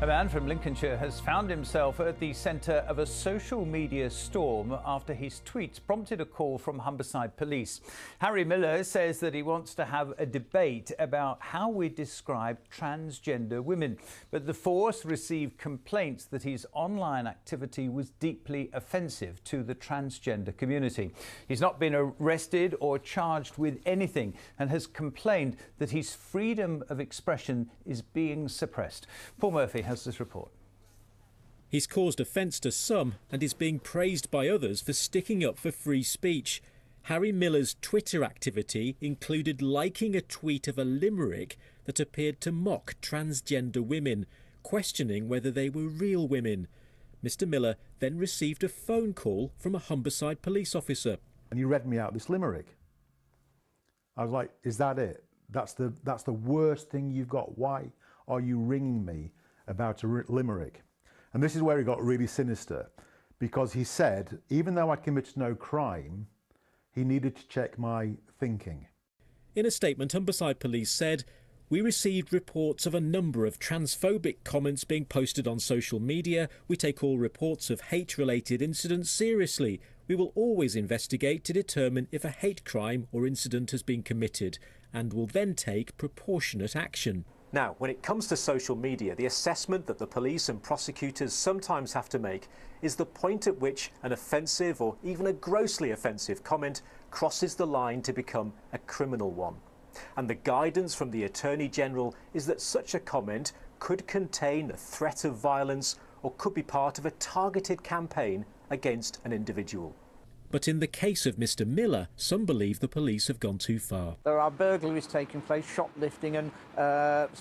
A man from Lincolnshire has found himself at the centre of a social media storm after his tweets prompted a call from Humberside Police. Harry Miller says that he wants to have a debate about how we describe transgender women. But the force received complaints that his online activity was deeply offensive to the transgender community. He's not been arrested or charged with anything and has complained that his freedom of expression is being suppressed. Paul Murphy has this report. He's caused offence to some and is being praised by others for sticking up for free speech. Harry Miller's Twitter activity included liking a tweet of a limerick that appeared to mock transgender women, questioning whether they were real women. Mr. Miller then received a phone call from a Humberside police officer. And he read me out this limerick. I was like, is that it? That's the worst thing you've got. Why are you ringing me about a limerick? And this is where he got really sinister, because he said, even though I committed no crime, he needed to check my thinking. In a statement, Humberside Police said, "We received reports of a number of transphobic comments being posted on social media. We take all reports of hate-related incidents seriously. We will always investigate to determine if a hate crime or incident has been committed and will then take proportionate action." Now, when it comes to social media, the assessment that the police and prosecutors sometimes have to make is the point at which an offensive or even a grossly offensive comment crosses the line to become a criminal one. And the guidance from the Attorney General is that such a comment could contain a threat of violence or could be part of a targeted campaign against an individual. But in the case of Mr. Miller, some believe the police have gone too far. There are burglaries taking place, shoplifting and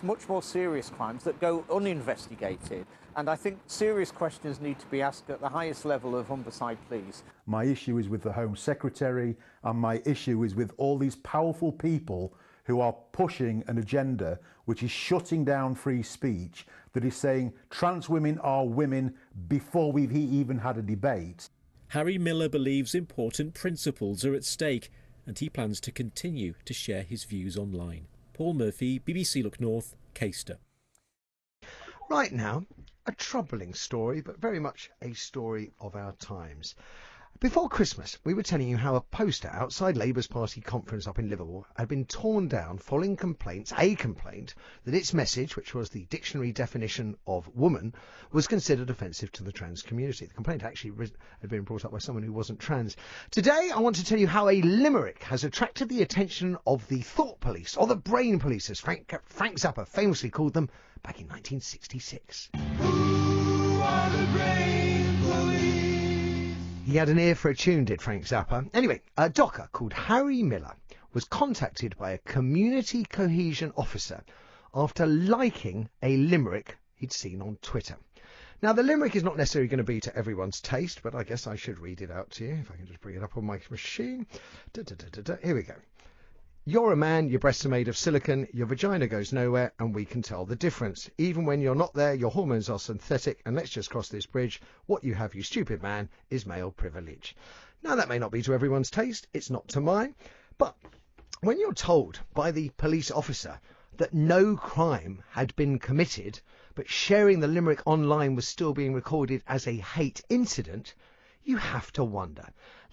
much more serious crimes that go uninvestigated. And I think serious questions need to be asked at the highest level of Humberside Police. My issue is with the Home Secretary, and my issue is with all these powerful people who are pushing an agenda which is shutting down free speech, that is saying trans women are women before we've even had a debate. Harry Miller believes important principles are at stake and he plans to continue to share his views online. Paul Murphy, BBC Look North, Caister. Right now, a troubling story, but very much a story of our times. Before Christmas, we were telling you how a poster outside Labour's party conference up in Liverpool had been torn down following a complaint that its message, which was the dictionary definition of woman, was considered offensive to the trans community. The complaint actually had been brought up by someone who wasn't trans. Today, I want to tell you how a limerick has attracted the attention of the thought police, or the brain police, as Frank Zappa famously called them back in 1966. Who are the brain police? He had an ear for a tune, did Frank Zappa. Anyway, a docker called Harry Miller was contacted by a community cohesion officer after liking a limerick he'd seen on Twitter. Now, the limerick is not necessarily going to be to everyone's taste, but I guess I should read it out to you, if I can just bring it up on my machine. Here we go. You're a man, your breasts are made of silicone, your vagina goes nowhere, and we can tell the difference. Even when you're not there, your hormones are synthetic, and let's just cross this bridge. What you have, you stupid man, is male privilege. Now, that may not be to everyone's taste, it's not to mine, but when you're told by the police officer that no crime had been committed, but sharing the limerick online was still being recorded as a hate incident, you have to wonder.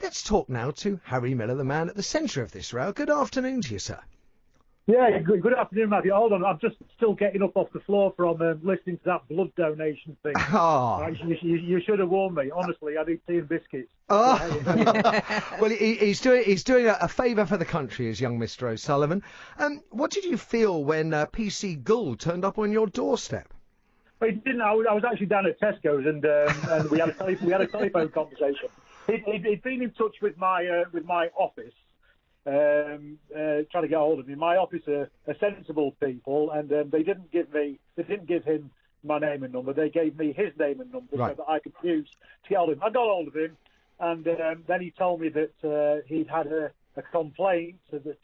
Let's talk now to Harry Miller, the man at the centre of this row. Good afternoon to you, sir. Yeah, good afternoon, Matthew. Hold on, I'm just still getting up off the floor from listening to that blood donation thing. Oh. You should have warned me. Honestly, I need tea and biscuits. Oh. Well, he's doing a favour for the country, is young Mr. O'Sullivan. What did you feel when PC Gull turned up on your doorstep? Well, he didn't. I was actually down at Tesco's and we had a telephone conversation. He'd been in touch with my office, trying to get hold of me. My office are sensible people, and they didn't give him my name and number. They gave me his name and number, right, so that I could use to get hold of him. I got hold of him, and then he told me that he'd had a complaint that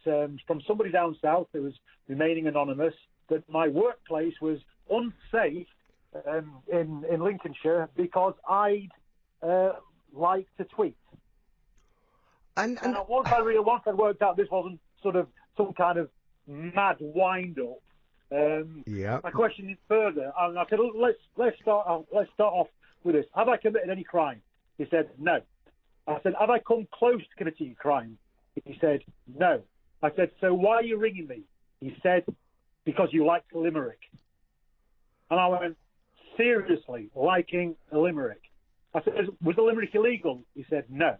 from somebody down south who was remaining anonymous, that my workplace was unsafe in Lincolnshire because I'd liked to tweet. And once I worked out this wasn't sort of some kind of mad wind-up, Yeah. My question is further, and I said, let's start off with this. Have I committed any crime? He said, no. I said, have I come close to committing a crime? He said, no. I said, so why are you ringing me? He said, because you like a limerick. And I went, seriously, liking a limerick? I said, was the limerick illegal? He said, no.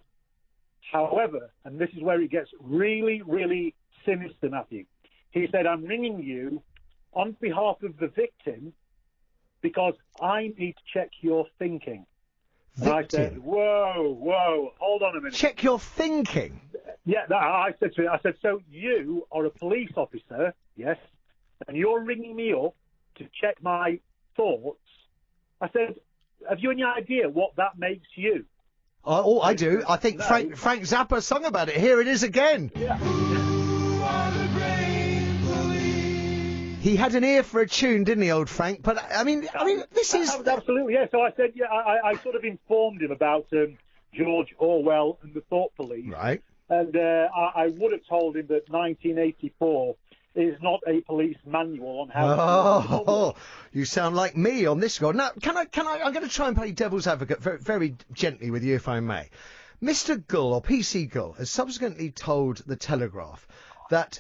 However, and this is where it gets really, really sinister, Matthew, he said, I'm ringing you on behalf of the victim because I need to check your thinking. And I said, whoa, hold on a minute. Check your thinking? Yeah, I said to him, I said, so you are a police officer, yes, and you're ringing me up to check my thoughts. I said, have you any idea what that makes you? Oh, I do. I think Frank Zappa sung about it. Here it is again. Yeah. He had an ear for a tune, didn't he, old Frank? But I mean, this is absolutely, yeah. So I said, yeah, I sort of informed him about George Orwell and the Thought Police, right. And I would have told him that 1984 is not a police manual on how. Oh, you sound like me on this one. Now, can I? I'm going to try and play devil's advocate very, very gently with you, if I may. Mr. Gull, or PC Gull, has subsequently told the Telegraph that.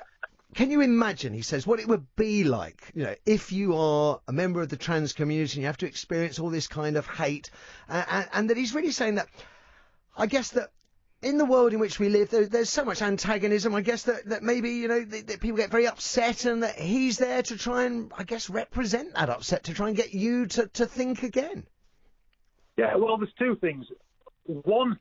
Can you imagine, he says, what it would be like, if you are a member of the trans community and you have to experience all this kind of hate, and that he's really saying that, I guess that in the world in which we live, there's so much antagonism, I guess that maybe, that people get very upset, and that he's there to try and, I guess, represent that upset, to try and get you to think again. Yeah, well, there's two things. One,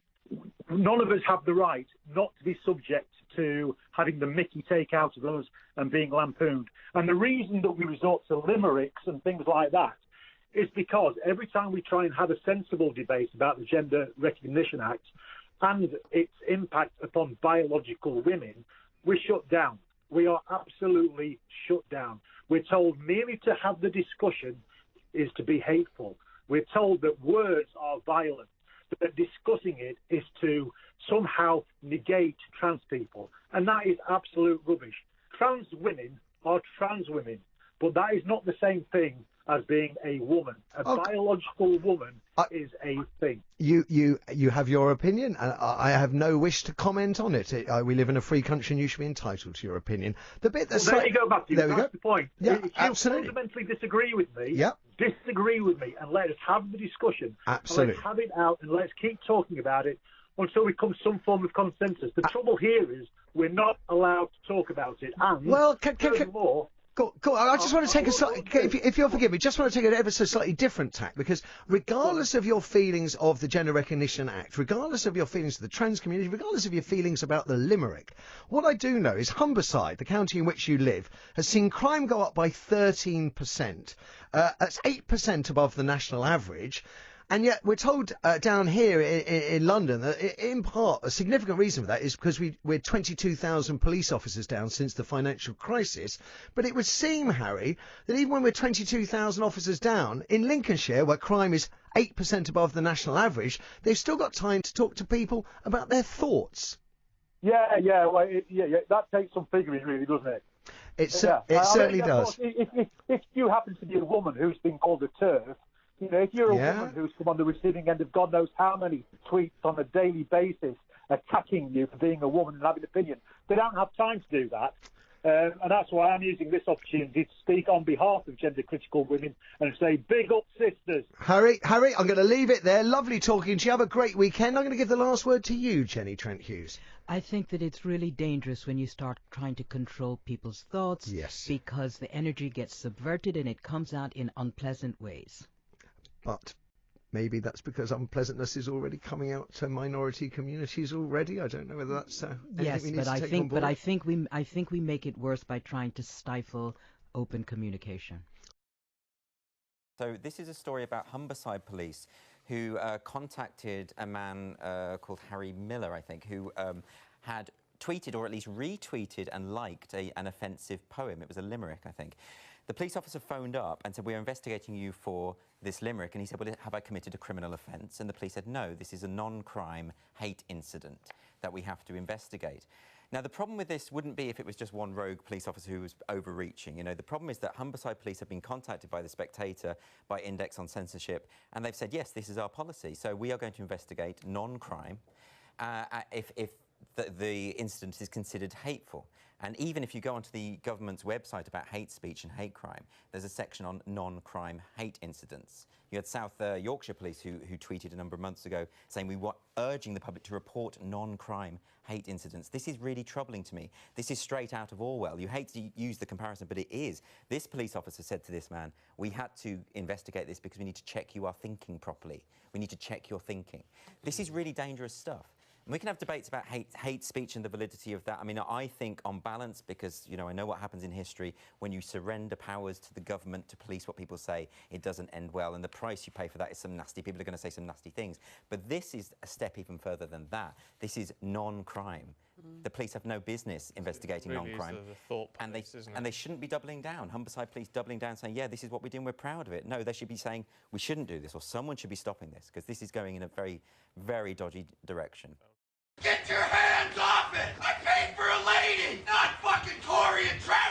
none of us have the right not to be subject to having the mickey take out of us and being lampooned. And the reason that we resort to limericks and things like that is because every time we try and have a sensible debate about the Gender Recognition Act and its impact upon biological women, we're shut down. We are absolutely shut down. We're told merely to have the discussion is to be hateful. We're told that words are violent, that discussing it is to somehow negate trans people. And that is absolute rubbish. Trans women are trans women, but that is not the same thing as being a woman. A biological woman is a thing. You have your opinion, and I have no wish to comment on it. We live in a free country, and you should be entitled to your opinion. The bit that's there you go, Matthew. That's the point. Yeah, if you absolutely. fundamentally disagree with me, yep. Disagree with me, and let us have the discussion. Absolutely. Let's have it out, and let's keep talking about it until we come to some form of consensus. The trouble here is we're not allowed to talk about it. And furthermore, Cool. I just want to take if you'll forgive me, just want to take an ever so slightly different tack, because regardless of your feelings of the Gender Recognition Act, regardless of your feelings of the trans community, regardless of your feelings about the limerick, what I do know is Humberside, the county in which you live, has seen crime go up by 13%. That's 8% above the national average. And yet we're told down here in London that in part a significant reason for that is because we're 22,000 police officers down since the financial crisis. But it would seem, Harry, that even when we're 22,000 officers down, in Lincolnshire, where crime is 8% above the national average, they've still got time to talk to people about their thoughts. Yeah, well, that takes some figuring, really, doesn't it? It certainly does. If you happen to be a woman who's been called a TERF, if you're a woman who's come on the receiving end of God knows how many tweets on a daily basis attacking you for being a woman and having an opinion, they don't have time to do that. And that's why I'm using this opportunity to speak on behalf of gender critical women and say, big up, sisters. Harry, I'm going to leave it there. Lovely talking to you. Have a great weekend. I'm going to give the last word to you, Jenny Trent Hughes. I think that it's really dangerous when you start trying to control people's thoughts. Yes. Because the energy gets subverted and it comes out in unpleasant ways. But maybe that's because unpleasantness is already coming out to minority communities already. I don't know whether that's yes, but I think we make it worse by trying to stifle open communication. So this is a story about Humberside police who contacted a man called Harry Miller, I think, who had tweeted or at least retweeted and liked an offensive poem. It was a limerick, I think. The police officer phoned up and said, we're investigating you for this limerick. And he said, well, have I committed a criminal offence? And the police said, no, this is a non-crime hate incident that we have to investigate. Now, the problem with this wouldn't be if it was just one rogue police officer who was overreaching. You know, the problem is that Humberside Police have been contacted by The Spectator, by Index on Censorship, and they've said, yes, this is our policy. So we are going to investigate non-crime if the incident is considered hateful. And even if you go onto the government's website about hate speech and hate crime, there's a section on non-crime hate incidents. You had South Yorkshire Police who tweeted a number of months ago saying we were urging the public to report non-crime hate incidents. This is really troubling to me. This is straight out of Orwell. You hate to use the comparison, but it is. This police officer said to this man, we had to investigate this because we need to check you are thinking properly. We need to check your thinking. This is really dangerous stuff. And we can have debates about hate speech and the validity of that. I mean, I think on balance, because, you know, I know what happens in history, when you surrender powers to the government to police what people say, it doesn't end well. And the price you pay for that is some nasty, people are going to say some nasty things. But this is a step even further than that. This is non-crime. The police have no business investigating non-crime. And they shouldn't be doubling down. Humberside Police doubling down, saying, yeah, this is what we're doing, we're proud of it. No, they should be saying, we shouldn't do this, or someone should be stopping this, because this is going in a very, very dodgy direction. Get your hands off it! I paid for a lady, not fucking Tory and Travis!